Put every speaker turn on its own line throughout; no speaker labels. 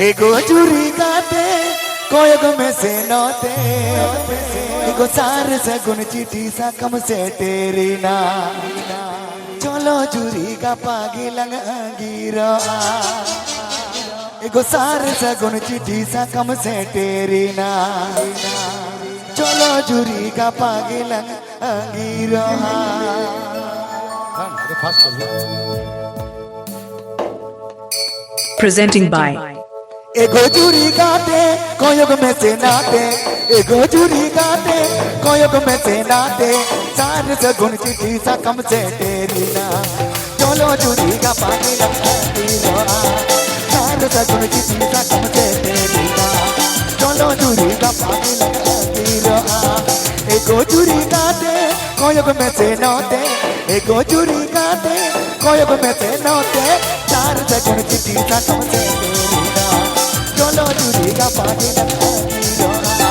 एगो चूरी काटे कोयग में से नौते एगो सार से गुन चिठी सा कम से तेरी ना चलो चूरी का पागी लंगीरा एगो सार से गुन चिठी सा कम से तेरी ना चलो चूरी का पागी लंगीरा
Presenting by
एगो चूरी काटे कोयग में से नाते एगो चूरी काटे कोयग में से नाते सार से गुन चिठी सा कम से तेरी ना चलो चूरी का पानी लगी रोआ सार से गुन चिठी सा कम से तेरी ना चलो चूरी का पानी लगी रोआ एगो चूरी काटे कोयग में से नाते एगो चूरी काटे कोयग में से नाते सार से गुन चिठी सा कम से तेरी ना चलो चूरी का पानी लगी रोआ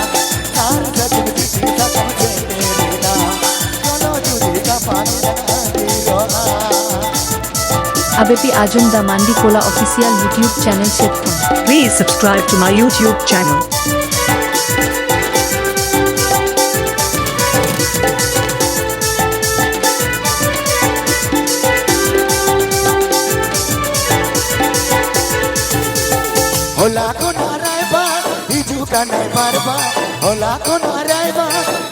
सार से गुन चिठी सा कम से तेरी ना चलो चूरी का पानी लगी रोआ
ABP Ajum the Mandikola official YouTube channel Shethun.
Please subscribe to my YouTube channel.
होला को नारायबा हिजू का नहीं बारबा होला को नारायबा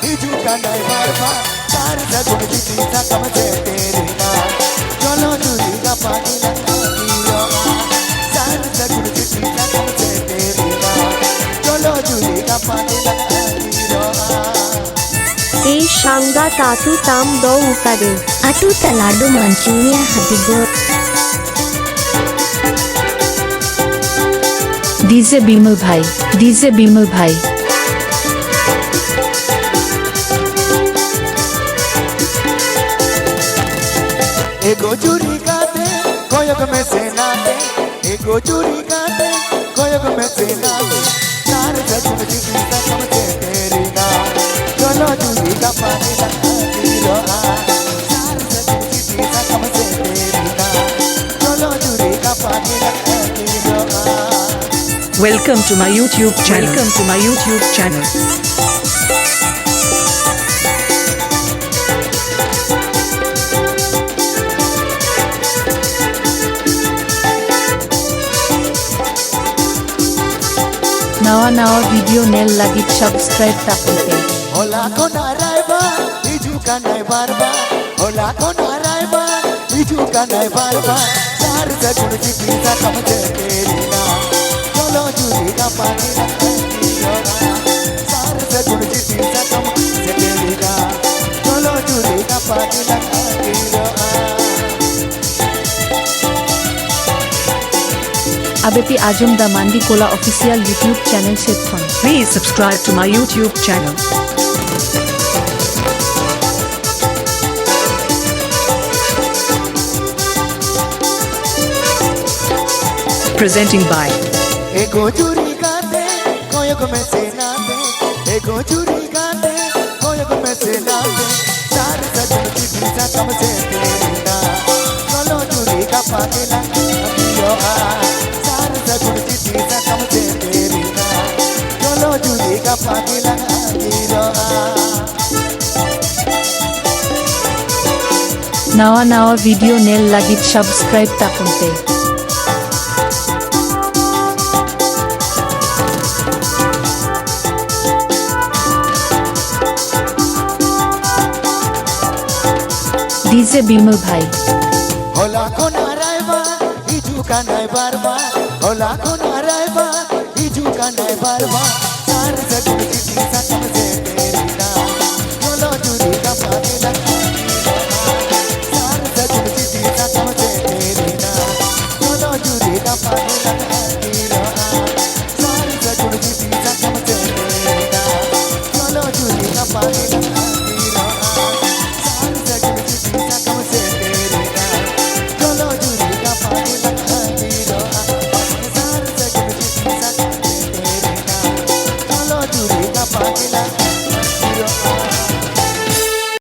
हिजू का नहीं बारबा सार से गुन चिठी सा कम से तेरी ना चलो चूरी का पानी लगी रोआ सार से गुन चिठी सा कम से तेरी ना चलो चूरी का पानी लगी रोआ
এই সাংগা তাতু তাম দ উকারে
Atu talado manchunya hatigo
DJ Bimal Bhai, DJ Bimal Bhai.
एगो चूरी काटे कोयग में से नाते एगो चूरी काटे कोयग में से नाते सार से गुन चिठी सा कम से तेरी ना चलो चूरी का पानी लगी रोआ सार से गुन चिठी सा कम से तेरी ना चलो चूरी का पानी लगी रोआ
Welcome to my YouTube channel. Welcome to my YouTube channel.
Nawa video nel lagi subscribe tapunte.
होला को नारायबा हिजू का नहीं बारबा होला को नारायबा हिजू का नहीं बारबा सार से गुन चिठी सा कम से तेरी ना चलो चूरी का पानी लगी रोआ सार से गुन चिठी सा कम से तेरी ना चलो चूरी का पानी लगी रोआ
ABP Ajum the Mandikola official YouTube channel Shethun.
Please subscribe to my YouTube channel. Presenting by
एगो चूरी काटे कोयग में से नाते एगो चूरी काटे कोयग में से नाते सार से गुन चिठी सा कम से तेरी ना चलो चूरी का पानी लगी रोआ सार से गुन चिठी सा कम से तेरी ना चलो चूरी का पानी लगी रोआ
Nawa video nel lagi subscribe tapunte. DJ Bimal Bhai.
होला को नारायबा हिजू का नहीं बारबा होला को नारायबा हिजू का नहीं बारबा सार से गुन चिठी सा कम से तेरी ना चलो चूरी का पानी